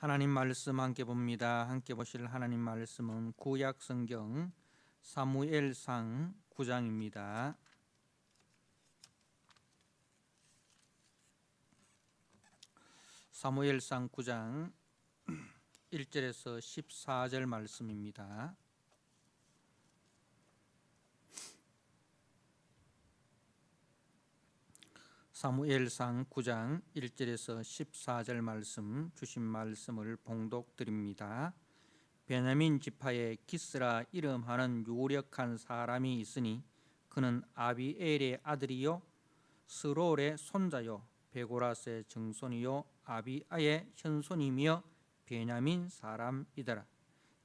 하나님 말씀 함께 봅니다. 함께 보실 하나님 말씀은 구약 성경 사무엘상 9장입니다. 사무엘상 9장 1절에서 14절 말씀입니다. 사무엘상 9장 1절에서 14절 말씀, 주신 말씀을 봉독드립니다. 베냐민 지파에 기스라 이름하는 유력한 사람이 있으니 그는 아비엘의 아들이요 스롤의 손자요 베고라스의 증손이요 아비아의 현손이며 베냐민 사람이더라.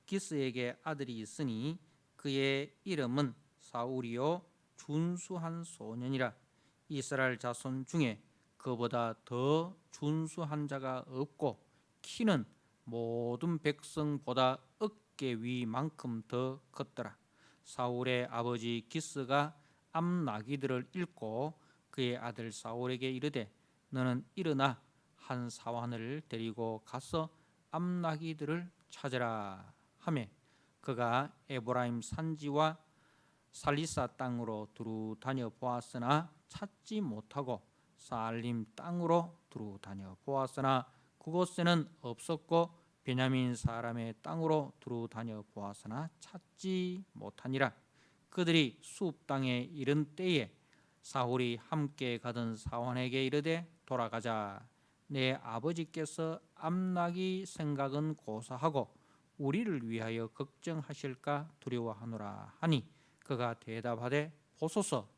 기스에게 아들이 있으니 그의 이름은 사울이요 준수한 소년이라. 이스라엘 자손 중에 그보다 더 준수한 자가 없고 키는 모든 백성보다 어깨 위만큼 더 컸더라. 사울의 아버지 기스가 암나기들을 잃고 그의 아들 사울에게 이르되 너는 일어나 한 사환을 데리고 가서 암나기들을 찾으라 하매 그가 에브라임 산지와 살리사 땅으로 두루 다녀 보았으나 찾지 못하고 살림 땅으로 두루 다녀 보았으나 그곳에는 없었고 베냐민 사람의 땅으로 두루 다녀 보았으나 찾지 못하니라. 그들이 숲 땅에 이른 때에 사울이 함께 가던 사환에게 이르되 돌아가자. 내 아버지께서 암나기 생각은 고사하고 우리를 위하여 걱정하실까 두려워하노라 하니 그가 대답하되 보소서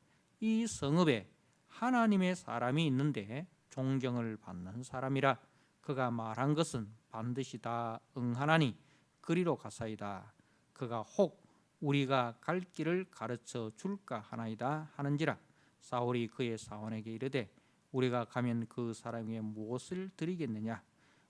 이 성읍에 하나님의 사람이 있는데 존경을 받는 사람이라. 그가 말한 것은 반드시 다 응하나니 그리로 가사이다. 그가 혹 우리가 갈 길을 가르쳐 줄까 하나이다 하는지라. 사울이 그의 사원에게 이르되 우리가 가면 그 사람에게 무엇을 드리겠느냐?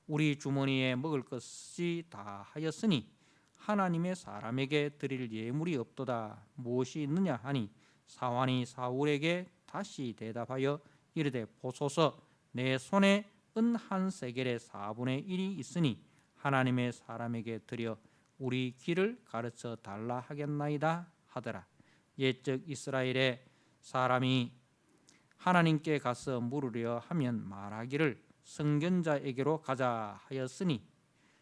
우리 주머니에 먹을 것이 다 하였으니 하나님의 사람에게 드릴 예물이 없도다. 무엇이 있느냐 하니 사환이 사울에게 다시 대답하여 이르되 보소서 내 손에 은 한 세겔의 4분의 1이 있으니 하나님의 사람에게 드려 우리 길을 가르쳐 달라 하겠나이다 하더라. 옛적 이스라엘의 사람이 하나님께 가서 물으려 하면 말하기를 선견자에게로 가자 하였으니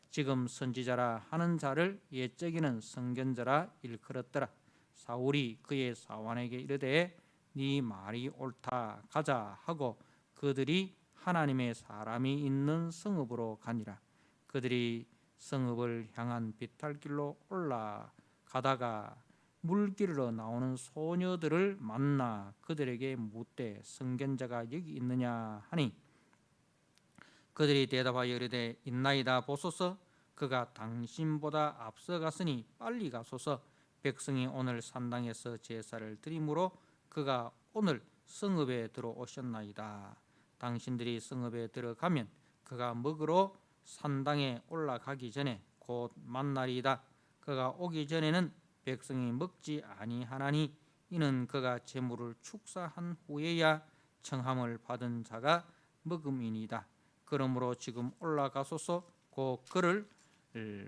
지금 선지자라 하는 자를 옛적에는 선견자라 일컬었더라. 사울이 그의 사환에게 이르되 네 말이 옳다 가자 하고 그들이 하나님의 사람이 있는 성읍으로 가니라. 그들이 성읍을 향한 비탈길로 올라가다가 물길로 나오는 소녀들을 만나 그들에게 묻되 선견자가 여기 있느냐 하니 그들이 대답하여 이르되 있나이다. 보소서 그가 당신보다 앞서갔으니 빨리 가소서. 백성이 오늘 산당에서 제사를 드리므로 그가 오늘 성읍에 들어오셨나이다. 당신들이 성읍에 들어가면 그가 먹으러 산당에 올라가기 전에 곧 만나리이다. 그가 오기 전에는 백성이 먹지 아니하나니 이는 그가 제물을 축사한 후에야 청함을 받은 자가 먹음이니이다. 그러므로 지금 올라가소서 곧 그를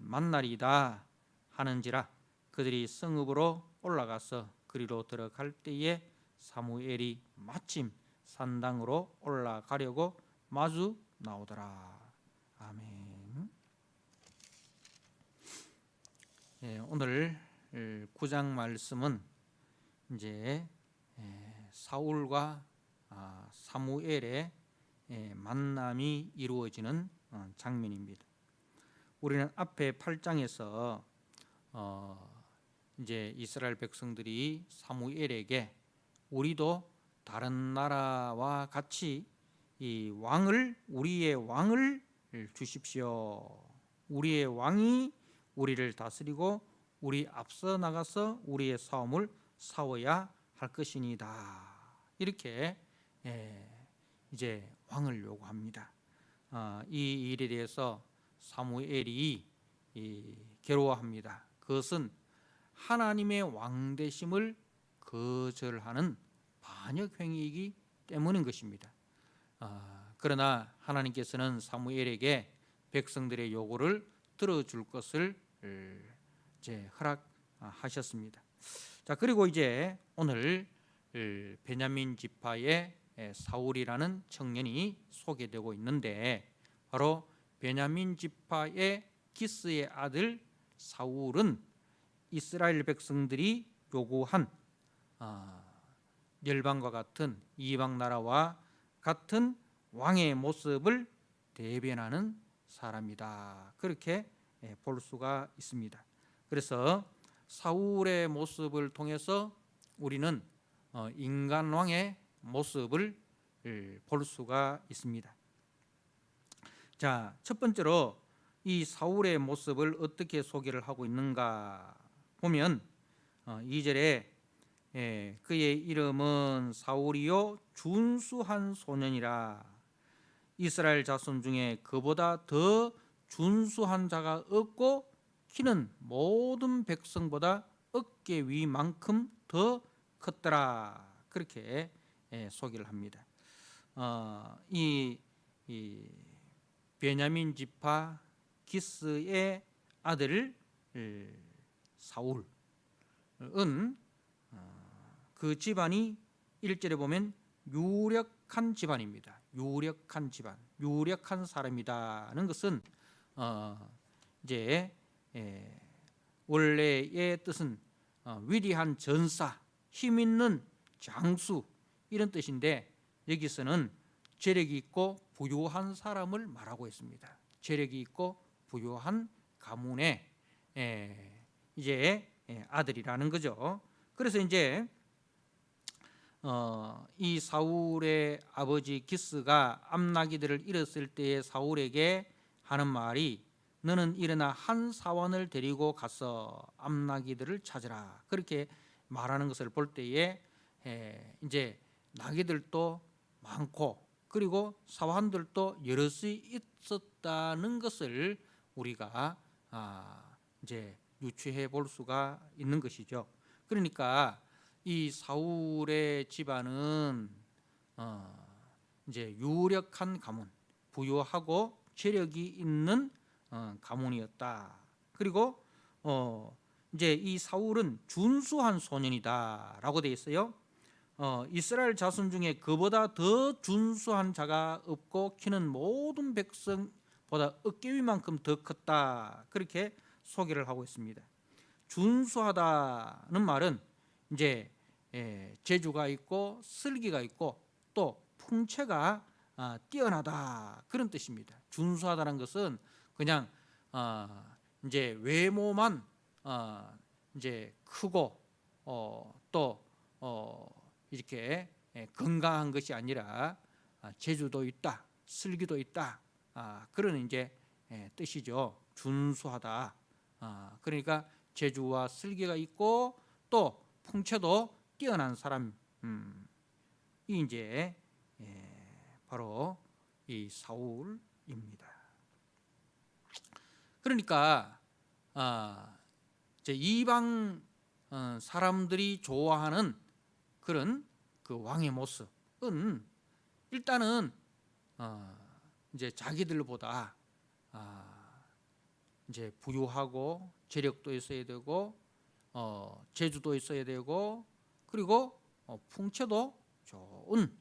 만나리이다 하는지라. 그들이 성읍으로 올라가서 그리로 들어갈 때에 사무엘이 마침 산당으로 올라가려고 마주 나오더라. 아멘. 오늘 9장 말씀은 이제 사울과 사무엘의 만남이 이루어지는 장면입니다. 우리는 앞에 8장에서 이제 이스라엘 백성들이 사무엘에게 우리도 다른 나라와 같이 이 우리의 왕을 주십시오. 우리의 왕이 우리를 다스리고 우리 앞서 나가서 우리의 싸움을 싸워야 할 것이니다. 이렇게 이제 왕을 요구합니다. 이 일에 대해서 사무엘이 괴로워합니다. 그것은 하나님의 왕되심을 거절하는 반역행위이기 때문인 것입니다. 그러나 하나님께서는 사무엘에게 백성들의 요구를 들어줄 것을 이제 허락하셨습니다. 자, 그리고 이제 오늘 베냐민 지파의 사울이라는 청년이 소개되고 있는데, 바로 베냐민 지파의 기스의 아들 사울은 이스라엘 백성들이 요구한 열방과 같은 이방 나라와 같은 왕의 모습을 대변하는 사람이다, 그렇게 볼 수가 있습니다. 그래서 사울의 모습을 통해서 우리는 인간 왕의 모습을 볼 수가 있습니다. 자, 첫 번째로 이 사울의 모습을 어떻게 소개를 하고 있는가 보면 2절에 그의 이름은 사울이요 준수한 소년이라, 이스라엘 자손 중에 그보다 더 준수한 자가 없고 키는 모든 백성보다 어깨 위만큼 더 컸더라, 그렇게 소개를 합니다. 이 베냐민 지파 기스의 아들 사울은 그 집안이 1절에 보면 유력한 집안입니다. 유력한 집안, 유력한 사람이다는 것은 이제 원래의 뜻은 위대한 전사, 힘 있는 장수, 이런 뜻인데, 여기서는 재력이 있고 부유한 사람을 말하고 있습니다. 재력이 있고 부유한 가문의 이제 아들이라는 거죠. 그래서 이제 이 사울의 아버지 기스가 암나기들을 잃었을 때에 사울에게 하는 말이, 너는 일어나 한 사원을 데리고 가서 암나기들을 찾으라, 그렇게 말하는 것을 볼 때에 이제 나귀들도 많고 그리고 사환들도 여럿이 있었다는 것을 우리가 이제 유추해 볼 수가 있는 것이죠. 그러니까 이 사울의 집안은 이제 유력한 가문, 부유하고 재력이 있는 가문이었다. 그리고 이제 이 사울은 준수한 소년이다라고 되어 있어요. 이스라엘 자손 중에 그보다 더 준수한 자가 없고 키는 모든 백성보다 어깨 위만큼 더 컸다, 그렇게 소개를 하고 있습니다. 준수하다는 말은 이제 재주가 있고 슬기가 있고 또 풍채가 뛰어나다, 그런 뜻입니다. 준수하다는 것은 그냥 이제 외모만 이제 크고 또 이렇게 건강한 것이 아니라 재주도 있다, 슬기도 있다, 그런 이제 뜻이죠. 준수하다. 그러니까 재주와 슬기가 있고 또 풍채도 뛰어난 사람이 이제 바로 이 사울입니다. 그러니까 이제 이방 사람들이 좋아하는 그런 그 왕의 모습은 일단은 이제 자기들보다 이제 부유하고 재력도 있어야 되고 재주도 있어야 되고 그리고 풍채도 좋은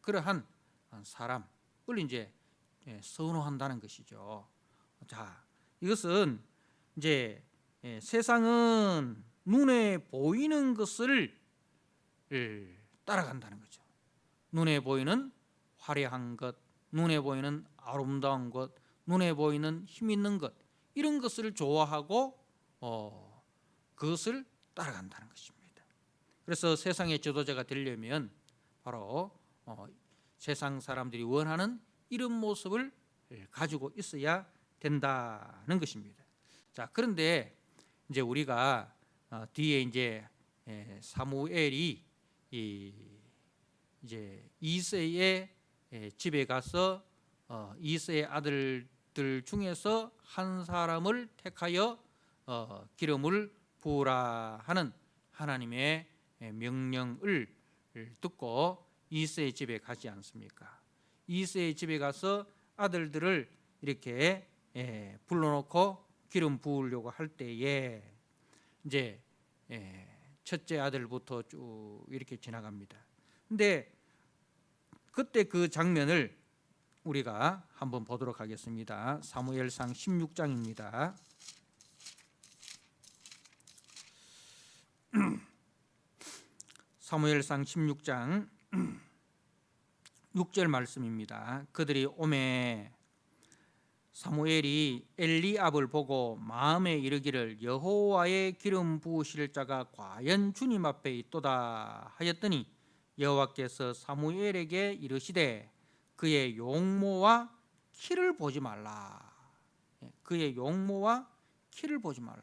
그러한 사람을 이제 선호한다는 것이죠. 자, 이것은 이제 세상은 눈에 보이는 것을 따라간다는 거죠. 눈에 보이는 화려한 것, 눈에 보이는 아름다운 것, 눈에 보이는 힘 있는 것, 이런 것을 좋아하고 그것을 따라간다는 것입니다. 그래서 세상의 지도자가 되려면 바로 세상 사람들이 원하는 이런 모습을 가지고 있어야 된다는 것입니다. 자, 그런데 이제 우리가 뒤에 이제 사무엘이 이제 이새의 집에 가서 이새의 아들들 중에서 한 사람을 택하여 기름을 부으라 하는 하나님의 명령을 듣고 이새의 집에 가지 않습니까? 이새의 집에 가서 아들들을 이렇게 불러놓고 기름 부으려고 할 때에 이제 첫째 아들부터 쭉 이렇게 지나갑니다. 근데 그때 그 장면을 우리가 한번 보도록 하겠습니다. 사무엘상 16장입니다. 사무엘상 16장 6절 말씀입니다. 그들이 오매 사무엘이 엘리압을 보고 마음에 이르기를 여호와의 기름 부으실 자가 과연 주님 앞에 있도다 하였더니 여호와께서 사무엘에게 이르시되 그의 용모와 키를 보지 말라. 그의 용모와 키를 보지 말라.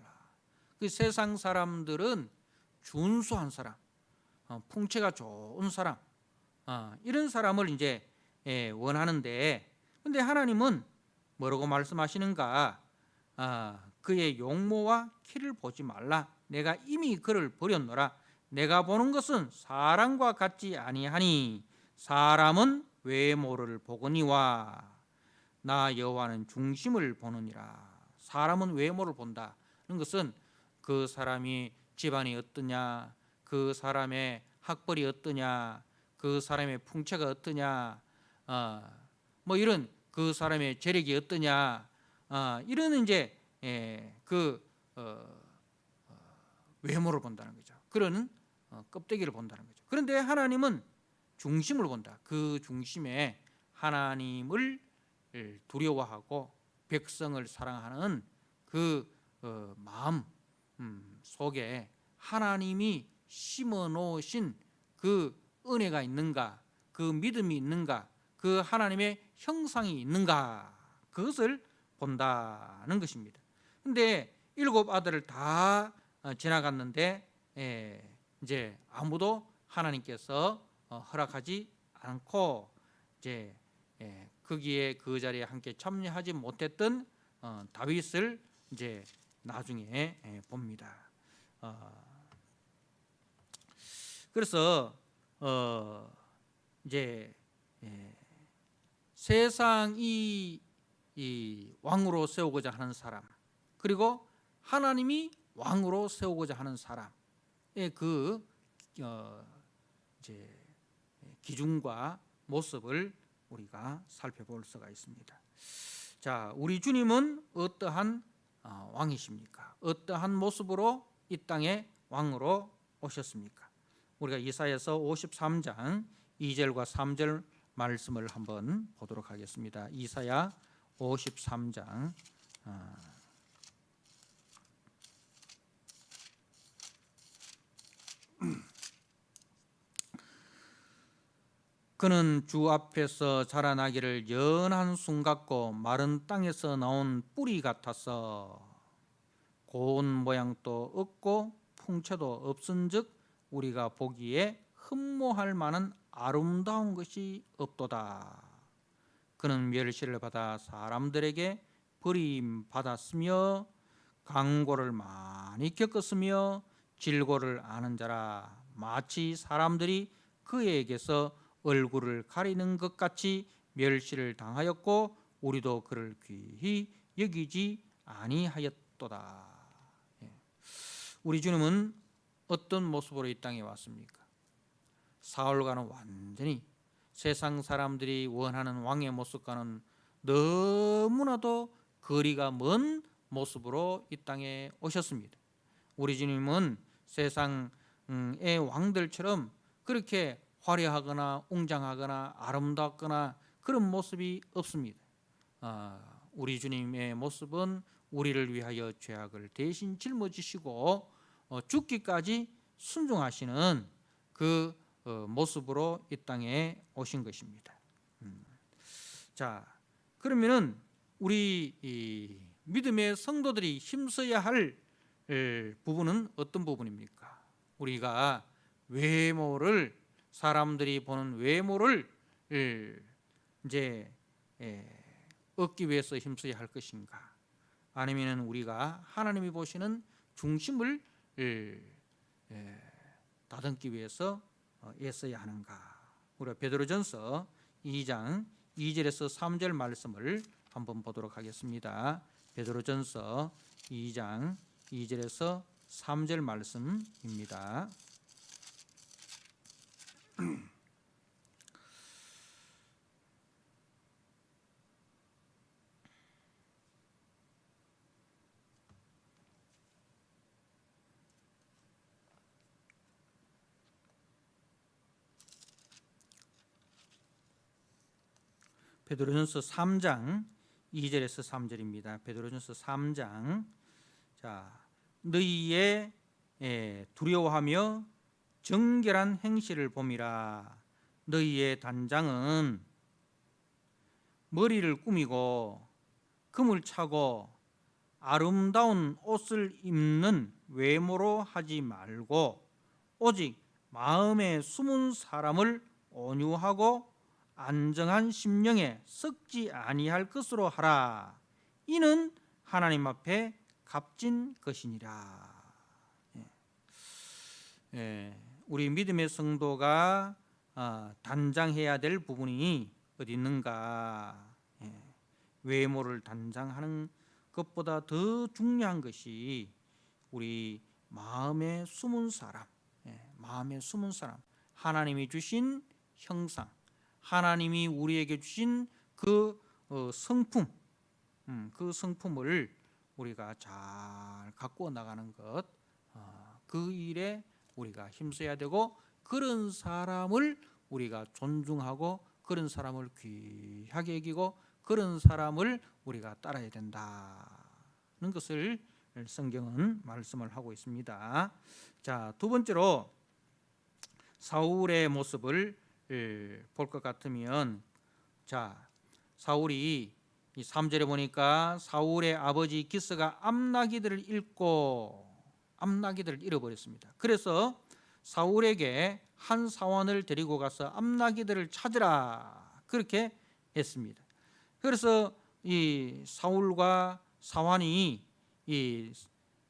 그 세상 사람들은 준수한 사람, 풍채가 좋은 사람, 이런 사람을 이제 원하는데, 근데 하나님은 뭐라고 말씀하시는가? 그의 용모와 키를 보지 말라. 내가 이미 그를 버렸노라. 내가 보는 것은 사람과 같지 아니하니 사람은 외모를 보거니와 나 여호와는 중심을 보느니라. 사람은 외모를 본다. 그런 것은 그 사람이 집안이 어떠냐, 그 사람의 학벌이 어떠냐, 그 사람의 풍채가 어떠냐, 뭐 이런 그 사람의 재력이 어떠냐, 이런 이제 외모를 본다는 거죠. 그런 껍데기를 본다는 거죠. 그런데 하나님은 중심을 본다. 그 중심에 하나님을 두려워하고 백성을 사랑하는 그 마음 속에 하나님이 심어 놓으신 그 은혜가 있는가, 그 믿음이 있는가, 그 하나님의 형상이 있는가, 그것을 본다는 것입니다. 근데 7 아들을 다 지나갔는데 이제 아무도 하나님께서 허락하지 않고 이제 거기에 그 자리에 함께 참여하지 못했던 다윗을 이제 나중에 봅니다. 그래서 이제 세상이 이 왕으로 세우고자 하는 사람, 그리고 하나님이 왕으로 세우고자 하는 사람의 그 이제 기준과 모습을 우리가 살펴볼 수가 있습니다. 자, 우리 주님은 어떠한 왕이십니까? 어떠한 모습으로 이 땅에 왕으로 오셨습니까? 우리가 이사야서 53장 2절과 3절 말씀을 한번 보도록 하겠습니다. 이사야 53장 그는 주 앞에서 자라나기를 연한 순 같고 마른 땅에서 나온 뿌리 같아서 고운 모양도 없고 풍채도 없은즉 우리가 보기에 흠모할 만한 아름다운 것이 없도다. 그는 멸시를 받아 사람들에게 버림받았으며 강고를 많이 겪었으며 질고를 아는 자라. 마치 사람들이 그에게서 얼굴을 가리는 것 같이 멸시를 당하였고 우리도 그를 귀히 여기지 아니하였도다. 우리 주님은 어떤 모습으로 이 땅에 왔습니까? 사울과는 완전히 세상 사람들이 원하는 왕의 모습과는 너무나도 거리가 먼 모습으로 이 땅에 오셨습니다. 우리 주님은 세상의 왕들처럼 그렇게 화려하거나 웅장하거나 아름답거나 그런 모습이 없습니다. 우리 주님의 모습은 우리를 위하여 죄악을 대신 짊어지시고 죽기까지 순종하시는 그 모습으로 이 땅에 오신 것입니다. 자, 그러면은 우리 이 믿음의 성도들이 힘써야 할 부분은 어떤 부분입니까? 우리가 외모를, 사람들이 보는 외모를 이제 얻기 위해서 힘써야 할 것인가? 아니면 우리가 하나님이 보시는 중심을 다듬기 위해서 애써야 하는가? 우리가 베드로전서 2장 2절에서 3절 말씀을 한번 보도록 하겠습니다. 베드로전서 2장 2절에서 3절 말씀입니다. 베드로전서 3장 2절에서 3절입니다. 베드로전서 3장. 자, 너희의 두려워하며 정결한 행실을 봄이라. 너희의 단장은 머리를 꾸미고 금을 차고 아름다운 옷을 입는 외모로 하지 말고 오직 마음에 숨은 사람을 온유하고 안정한 심령에 썩지 아니할 것으로 하라. 이는 하나님 앞에 값진 것이니라. 우리 믿음의 성도가 단장해야 될 부분이 어디 있는가? 외모를 단장하는 것보다 더 중요한 것이 우리 마음에 숨은 사람, 마음에 숨은 사람, 하나님이 주신 형상, 하나님이 우리에게 주신 그 성품, 그 성품을 우리가 잘 가꾸어 나가는 것, 그 일에 우리가 힘써야 되고, 그런 사람을 우리가 존중하고 그런 사람을 귀하게 여기고 그런 사람을 우리가 따라야 된다는 것을 성경은 말씀을 하고 있습니다. 자, 두 번째로 사울의 모습을 볼 것 같으면, 자, 사울이 이 3절에 보니까 사울의 아버지 기스가 암나기들을 잃어버렸습니다. 그래서 사울에게 한 사원을 데리고 가서 암나기들을 찾으라, 그렇게 했습니다. 그래서 이 사울과 사환이 이제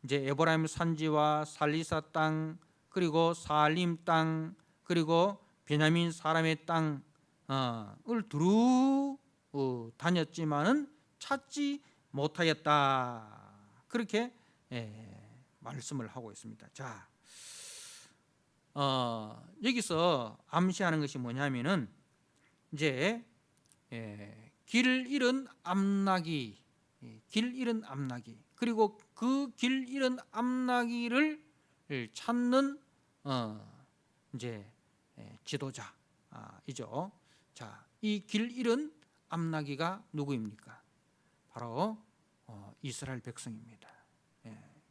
에브라임 산지와 살리사 땅, 그리고 사알림 땅, 그리고 베냐민 사람의 땅을 두루 다녔지만은 찾지 못하였다, 그렇게 말씀을 하고 있습니다. 자, 여기서 암시하는 것이 뭐냐면은 이제 길 잃은 암나기, 그리고 그 길 잃은 암나기를 찾는 이제 지도자이죠. 자, 이 길 잃은 암나기가 누구입니까? 바로 이스라엘 백성입니다.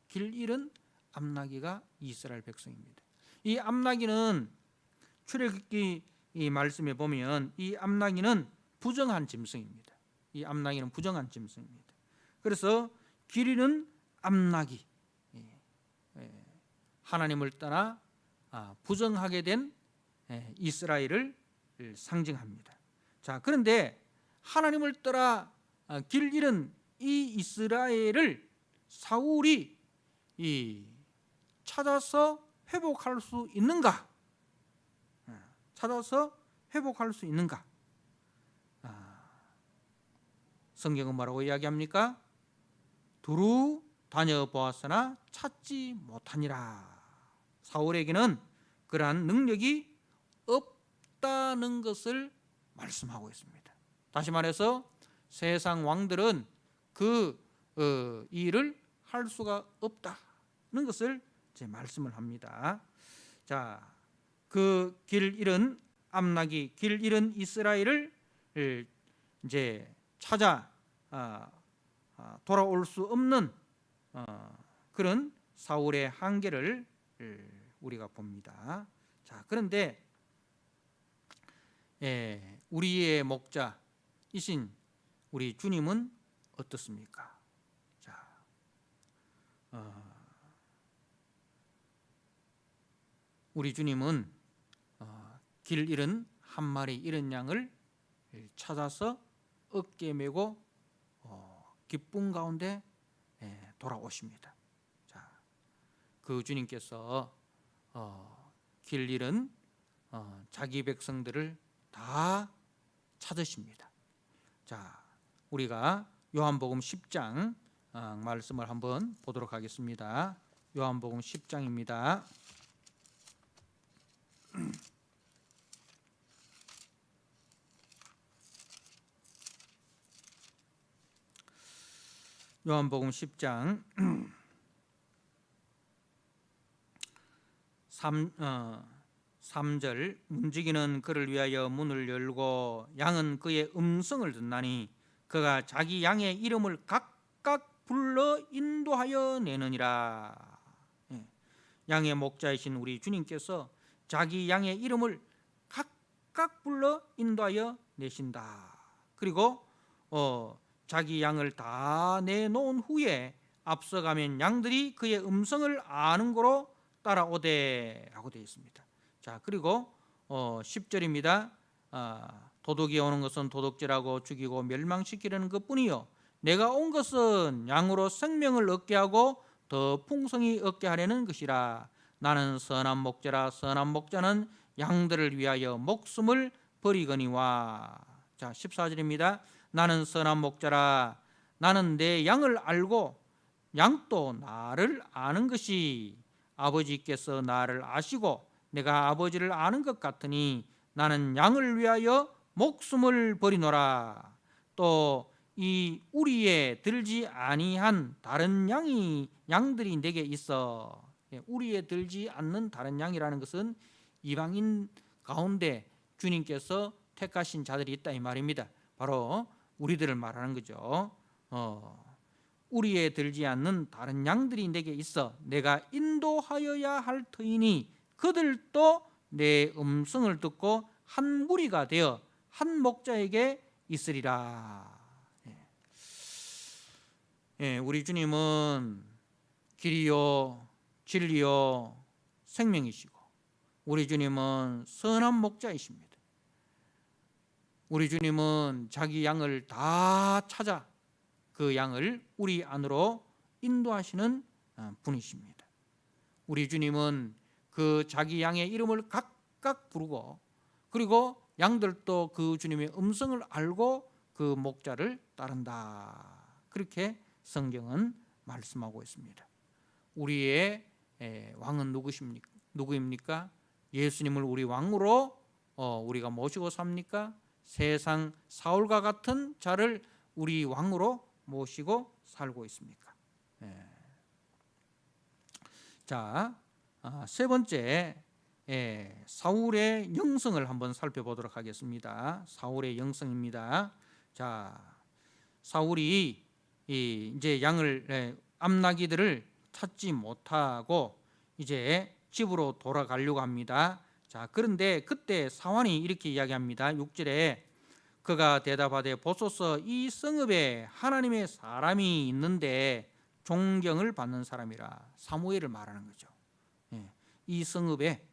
길 잃은 암나기가 이스라엘 백성입니다. 이 암나기는 출애굽기 이 말씀에 보면 이 암나기는 부정한 짐승입니다. 이 암나기는 부정한 짐승입니다. 그래서 길 잃은 암나기, 하나님을 떠나 부정하게 된 이스라엘을 상징합니다. 자, 그런데 하나님을 떠나 길 잃은 이 이스라엘을 사울이 찾아서 회복할 수 있는가? 찾아서 회복할 수 있는가? 성경은 뭐라고 이야기합니까? 두루 다녀보았으나 찾지 못하니라. 사울에게는 그러한 능력이 없다는 것을 말씀하고 있습니다. 다시 말해서 세상 왕들은 그 일을 할 수가 없다는 것을 이제 말씀을 합니다. 자, 그 길 잃은 암나기, 길 잃은 이스라엘을 이제 찾아 돌아올 수 없는 그런 사울의 한계를 우리가 봅니다. 자, 그런데 우리의 목자이신 우리 주님은 어떻습니까? 자, 우리 주님은 길 잃은 한 마리 잃은 양을 찾아서 어깨 메고 기쁨 가운데 돌아오십니다. 자, 그 주님께서 길 잃은 자기 백성들을 다 찾으십니다. 자, 우리가 요한복음 10장 말씀을 한번 보도록 하겠습니다. 요한복음 10장입니다. 요한복음 10장 3절 움직이는 그를 위하여 문을 열고 양은 그의 음성을 듣나니 그가 자기 양의 이름을 각각 불러 인도하여 내느니라. 양의 목자이신 우리 주님께서 자기 양의 이름을 각각 불러 인도하여 내신다. 그리고 자기 양을 다 내놓은 후에 앞서가면 양들이 그의 음성을 아는 거로 따라오되 라고 되어 있습니다. 자, 그리고 10절입니다. 도둑이 오는 것은 도둑질하고 죽이고 멸망시키려는 것뿐이요 내가 온 것은 양으로 생명을 얻게 하고 더 풍성히 얻게 하려는 것이라. 나는 선한 목자라. 선한 목자는 양들을 위하여 목숨을 버리거니와. 자, 14절입니다. 나는 선한 목자라. 나는 내 양을 알고 양도 나를 아는 것이 아버지께서 나를 아시고 내가 아버지를 아는 것 같으니 나는 양을 위하여 목숨을 버리노라. 또 이 우리에 들지 아니한 다른 양들이 내게 있어. 우리에 들지 않는 다른 양이라는 것은 이방인 가운데 주님께서 택하신 자들이 있다 이 말입니다. 바로 우리들을 말하는 거죠. 우리에 들지 않는 다른 양들이 내게 있어 내가 인도하여야 할 터이니 그들도 내 음성을 듣고 한 무리가 되어 한 목자에게 있으리라. 우리 주님은 길이요 진리요 생명이시고 우리 주님은 선한 목자이십니다. 우리 주님은 자기 양을 다 찾아 그 양을 우리 안으로 인도하시는 분이십니다. 우리 주님은 그 자기 양의 이름을 각각 부르고 그리고 양들도 그 주님의 음성을 알고 그 목자를 따른다. 그렇게 성경은 말씀하고 있습니다. 우리의 왕은 누구입니까? 예수님을 우리 왕으로 우리가 모시고 삽니까? 세상 사울과 같은 자를 우리 왕으로 모시고 살고 있습니까? 자, 세 번째 사울의 영성을 한번 살펴보도록 하겠습니다. 사울의 영성입니다. 자, 사울이 이제 양을 암나기들을 찾지 못하고 이제 집으로 돌아가려고 합니다. 자, 그런데 그때 사환이 이렇게 이야기합니다. 6절에 그가 대답하되 보소서 이 성읍에 하나님의 사람이 있는데 존경을 받는 사람이라. 사무엘을 말하는 거죠. 이 성읍에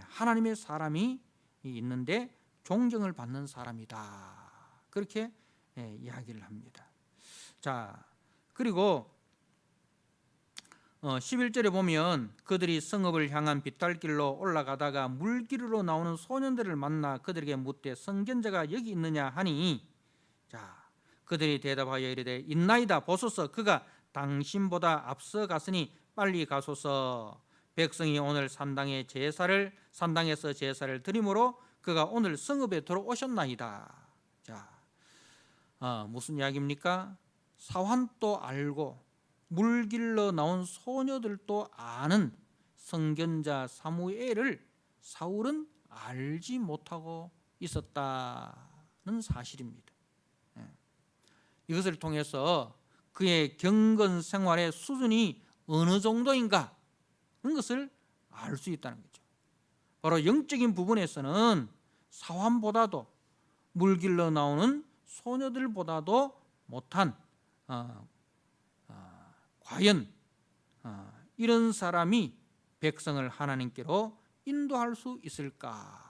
하나님의 사람이 있는데 존경을 받는 사람이다. 그렇게 이야기를 합니다. 자, 그리고 11절에 보면 그들이 성읍을 향한 빗달길로 올라가다가 물길로 나오는 소년들을 만나 그들에게 묻되 선견자가 여기 있느냐 하니, 자, 그들이 대답하여 이르되 있나이다. 보소서 그가 당신보다 앞서 갔으니 빨리 가소서. 백성이 오늘 산당에서 제사를 드림으로 그가 오늘 성읍에 들어오셨나이다. 자, 무슨 이야기입니까? 사환도 알고 물길로 나온 소녀들도 아는 선견자 사무엘을 사울은 알지 못하고 있었다는 사실입니다. 이것을 통해서 그의 경건 생활의 수준이 어느 정도인가 하는 것을 알 수 있다는 거죠. 바로 영적인 부분에서는 사환보다도 물길로 나오는 소녀들보다도 못한 과연 이런 사람이 백성을 하나님께로 인도할 수 있을까?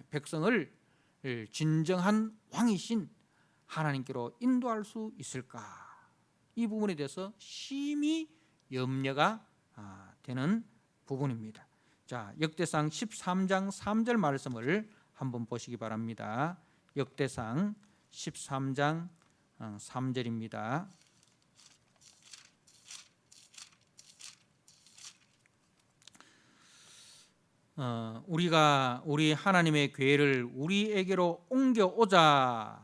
백성을 진정한 왕이신 하나님께로 인도할 수 있을까? 이 부분에 대해서 심히 염려가 되는 부분입니다. 자, 역대상 13장 3절 말씀을 한번 보시기 바랍니다. 역대상 13장 3절입니다. 우리가 우리 하나님의 교회를 우리에게로 옮겨오자.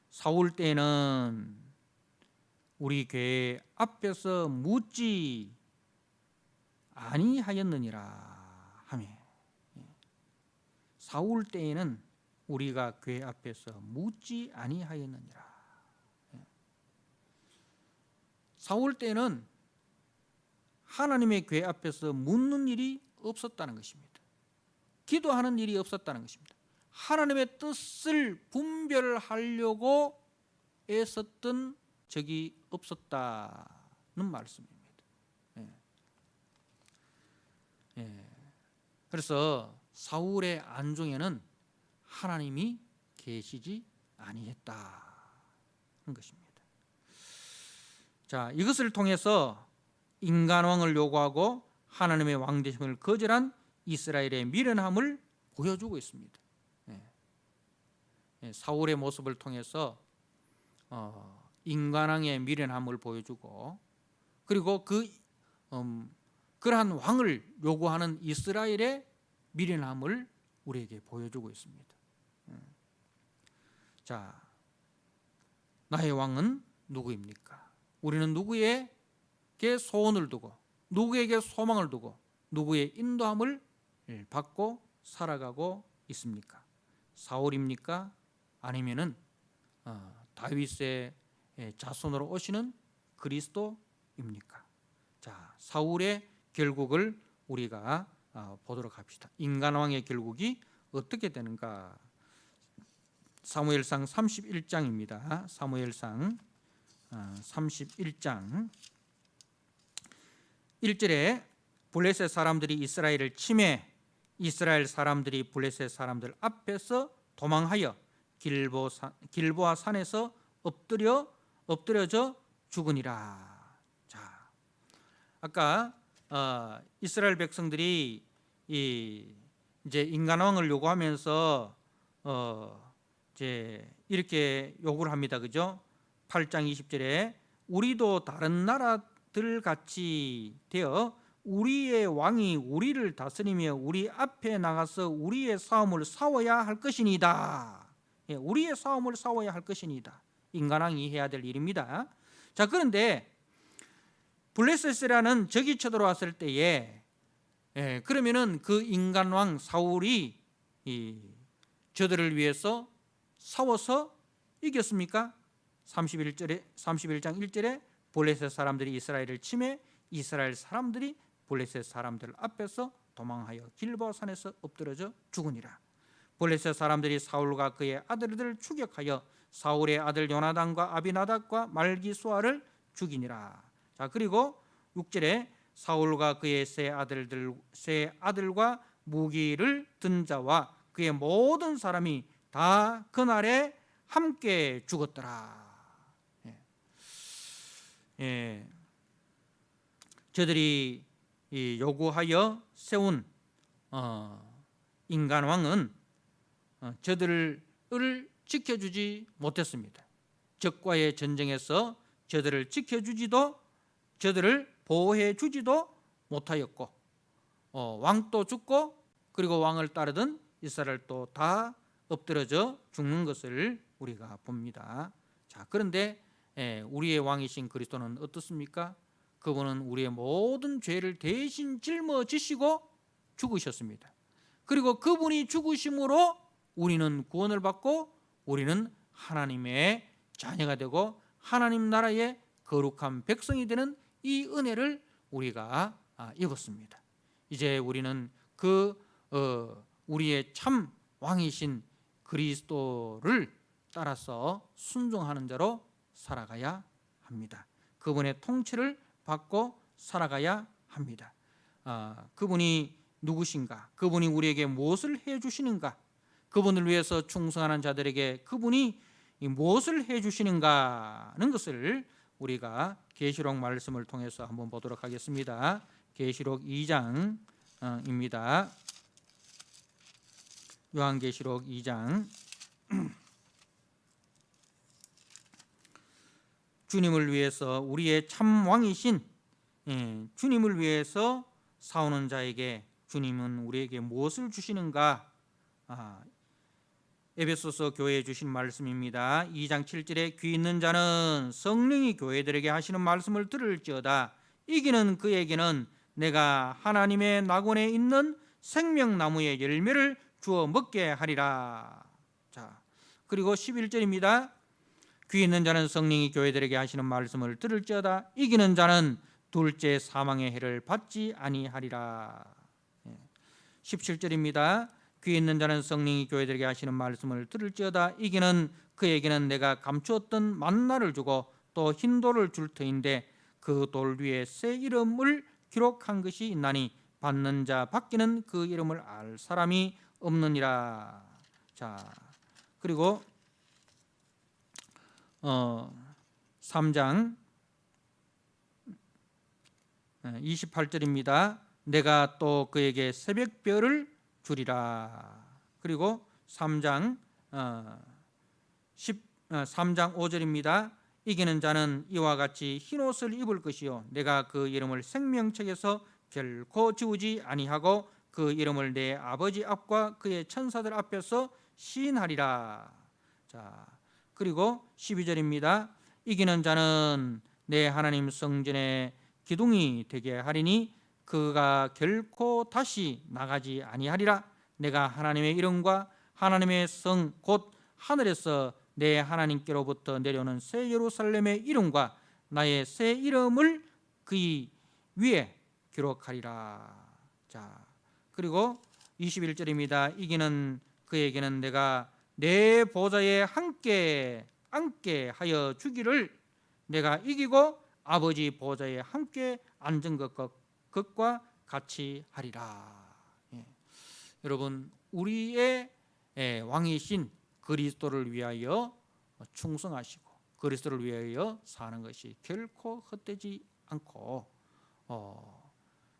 사울 때는 우리 교회 앞에서 묻지 아니하였느니라 하며, 사울 때에는 우리가 교회 앞에서 묻지 아니하였느니라. 사울 때는 하나님의 교회 앞에서 묻는 일이 없었다는 것입니다. 기도하는 일이 없었다는 것입니다. 하나님의 뜻을 분별하려고 애썼던 적이 없었다는 말씀입니다. 그래서 사울의 안중에는 하나님이 계시지 아니했다는 것입니다. 자, 이것을 통해서 인간왕을 요구하고 하나님의 왕되심을 거절한 이스라엘의 미련함을 보여주고 있습니다. 사울의 모습을 통해서 인간왕의 미련함을 보여주고, 그리고 그러한 왕을 요구하는 이스라엘의 미련함을 우리에게 보여주고 있습니다. 자, 나의 왕은 누구입니까? 우리는 누구에게 소원을 두고, 누구에게 소망을 두고, 누구의 인도함을 받고 살아가고 있습니까? 사울입니까? 아니면은 다윗의 자손으로 오시는 그리스도입니까? 자, 사울의 결국을 우리가 보도록 합시다. 인간왕의 결국이 어떻게 되는가? 사무엘상 31장입니다. 사무엘상 31장 1절에 블레셋 사람들이 이스라엘을 침해 이스라엘 사람들이 블레셋 사람들 앞에서 도망하여 길보아 산에서 엎드려져 죽으니라. 자, 아까 이스라엘 백성들이 이제 인간왕을 요구하면서 이제 이렇게 요구를 합니다. 그죠? 8장 20절에 우리도 다른 나라들 같이 되어 우리의 왕이 우리를 다스리며 우리 앞에 나가서 우리의 싸움을 싸워야 할 것이니이다. 우리의 싸움을 싸워야 할 것이니이다. 인간왕이 해야 될 일입니다. 자, 그런데 블레셋이라는 적이 쳐들어왔을 때에 그러면은 그 인간왕 사울이 저들을 위해서 싸워서 이겼습니까? 31장 1절에 블레셋 사람들이 이스라엘을 침해 이스라엘 사람들이 블레셋 사람들 앞에서 도망하여 길보아 산에서 엎드러져 죽으니라. 블레셋 사람들이 사울과 그의 아들들을 추격하여 사울의 아들 요나단과 아비나답과 말기수아를 죽이니라. 자, 그리고 6절에 사울과 그의 세 아들과 무기를 든 자와 그의 모든 사람이 다 그날에 함께 죽었더라. 저들이 요구하여 세운 인간왕은 저들을 지켜주지 못했습니다. 적과의 전쟁에서 저들을 지켜주지도 저들을 보호해주지도 못하였고 왕도 죽고 그리고 왕을 따르던 이스라엘도 다 엎드러져 죽는 것을 우리가 봅니다. 자, 그런데 우리의 왕이신 그리스도는 어떻습니까? 그분은 우리의 모든 죄를 대신 짊어지시고 죽으셨습니다. 그리고 그분이 죽으심으로 우리는 구원을 받고 우리는 하나님의 자녀가 되고 하나님 나라의 거룩한 백성이 되는 이 은혜를 우리가 입었습니다. 이제 우리는 우리의 참 왕이신 그리스도를 따라서 순종하는 자로 살아가야 합니다. 그분의 통치를 받고 살아가야 합니다. 그분이 누구신가? 그분이 우리에게 무엇을 해주시는가? 그분을 위해서 충성하는 자들에게 그분이 무엇을 해주시는가는 것을 우리가 계시록 말씀을 통해서 한번 보도록 하겠습니다. 계시록 2장입니다. 요한계시록 2장 주님을 위해서 우리의 참 왕이신 주님을 위해서 싸우는 자에게 주님은 우리에게 무엇을 주시는가? 에베소서 교회에 주신 말씀입니다. 2장 7절에 귀 있는 자는 성령이 교회들에게 하시는 말씀을 들을지어다. 이기는 그에게는 내가 하나님의 낙원에 있는 생명나무의 열매를 주어 먹게 하리라. 자, 그리고 11절입니다. 귀 있는 자는 성령이 교회들에게 하시는 말씀을 들을지어다. 이기는 자는 둘째 사망의 해를 받지 아니하리라. 17절입니다. 귀 있는 자는 성령이 교회들에게 하시는 말씀을 들을지어다. 이기는 그에게는 내가 감추었던 만나를 주고 또 흰 돌을 줄 터인데 그 돌 위에 새 이름을 기록한 것이 있나니 받는 자 받기는 그 이름을 알 사람이 없느니라. 자, 그리고 3장 28절입니다. 내가 또 그에게 새벽별을 주리라. 그리고 3장 5절입니다. 이기는 자는 이와 같이 흰옷을 입을 것이요 내가 그 이름을 생명책에서 결코 지우지 아니하고 그 이름을 내 아버지 앞과 그의 천사들 앞에서 시인하리라. 자, 그리고 12절입니다. 이기는 자는 내 하나님 성전의 기둥이 되게 하리니 그가 결코 다시 나가지 아니하리라. 내가 하나님의 이름과 하나님의 성 곧 하늘에서 내 하나님께로부터 내려오는 새 예루살렘의 이름과 나의 새 이름을 그 위에 기록하리라. 자, 그리고 21절입니다. 이기는 그에게는 내가 내 보좌에 함께 앉게 하여 주기를 내가 이기고 아버지 보좌에 함께 앉은 것과 같이 하리라. 여러분, 우리의 왕이신 그리스도를 위하여 충성하시고 그리스도를 위하여 사는 것이 결코 헛되지 않고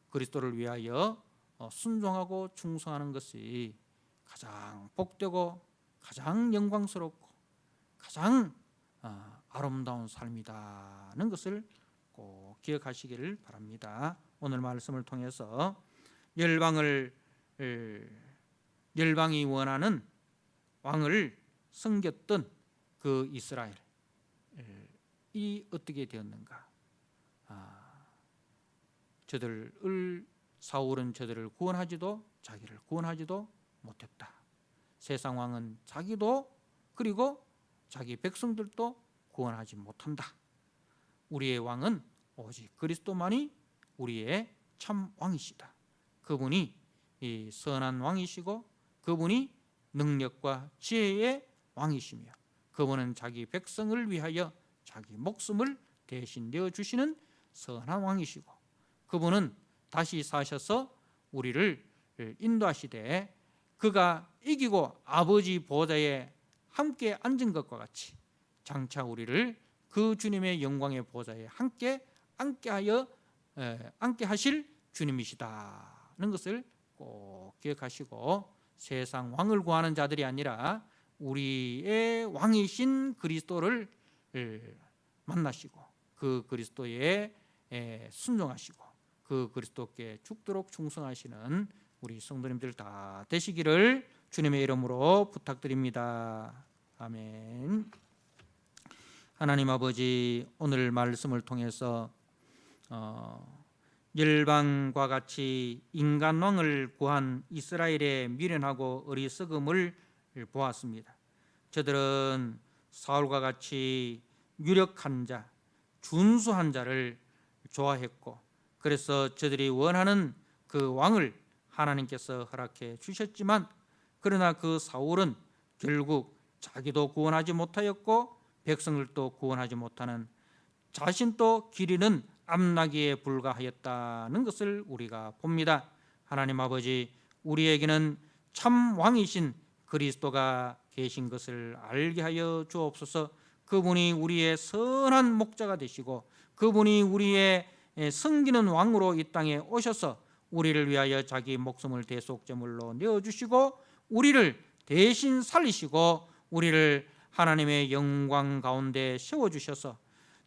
그리스도를 위하여 순종하고 충성하는 것이 가장 복되고 가장 영광스럽고 가장 아름다운 삶이다는 것을 꼭 기억하시기를 바랍니다. 오늘 말씀을 통해서 열방이 원하는 왕을 섬겼던 그 이스라엘이 어떻게 되었는가? 사울은 저들을 구원하지도 자기를 구원하지도 못했다. 세상 왕은 자기도 그리고 자기 백성들도 구원하지 못한다. 우리의 왕은 오직 그리스도만이 우리의 참 왕이시다. 그분이 이 선한 왕이시고 그분이 능력과 지혜의 왕이시며 그분은 자기 백성을 위하여 자기 목숨을 대신 내어주시는 선한 왕이시고 그분은 다시 사셔서 우리를 인도하시되 그가 이기고 아버지 보좌에 함께 앉은 것과 같이 장차 우리를 그 주님의 영광의 보좌에 함께 앉게 하실 주님이시다는 것을 꼭 기억하시고 세상 왕을 구하는 자들이 아니라 우리의 왕이신 그리스도를 만나시고 그 그리스도에 순종하시고 그 그리스도께 죽도록 충성하시는 우리 성도님들 다 되시기를 주님의 이름으로 부탁드립니다. 아멘. 하나님 아버지, 오늘 말씀을 통해서 열방과 같이 인간왕을 구한 이스라엘의 미련하고 어리석음을 보았습니다. 저들은 사울과 같이 유력한 자, 준수한 자를 좋아했고 그래서 저들이 원하는 그 왕을 하나님께서 허락해 주셨지만 그러나 그 사울은 결국 자기도 구원하지 못하였고 백성들도 구원하지 못하는 자신도 기리는 암나기에 불과하였다는 것을 우리가 봅니다. 하나님 아버지, 우리에게는 참 왕이신 그리스도가 계신 것을 알게 하여 주옵소서. 그분이 우리의 선한 목자가 되시고 그분이 우리의 섬기는 왕으로 이 땅에 오셔서 우리를 위하여 자기 목숨을 대속제물로 내어주시고 우리를 대신 살리시고 우리를 하나님의 영광 가운데 세워주셔서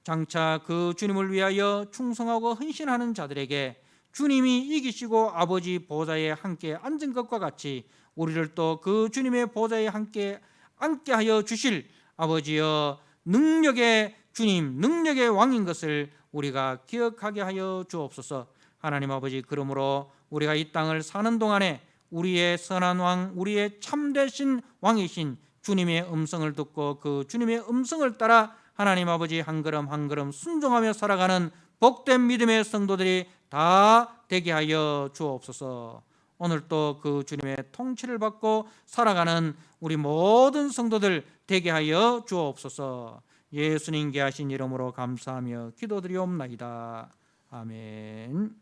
장차 그 주님을 위하여 충성하고 헌신하는 자들에게 주님이 이기시고 아버지 보좌에 함께 앉은 것과 같이 우리를 또 그 주님의 보좌에 함께 앉게 하여 주실 아버지여 능력의 주님, 능력의 왕인 것을 우리가 기억하게 하여 주옵소서. 하나님 아버지, 그러므로 우리가 이 땅을 사는 동안에 우리의 선한 왕, 우리의 참되신 왕이신 주님의 음성을 듣고 그 주님의 음성을 따라 하나님 아버지 한 걸음 한 걸음 순종하며 살아가는 복된 믿음의 성도들이 다 되게 하여 주옵소서. 오늘 또 그 주님의 통치를 받고 살아가는 우리 모든 성도들 되게 하여 주옵소서. 예수님께 하신 이름으로 감사하며 기도드리옵나이다. 아멘.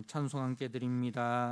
찬송 함께 드립니다.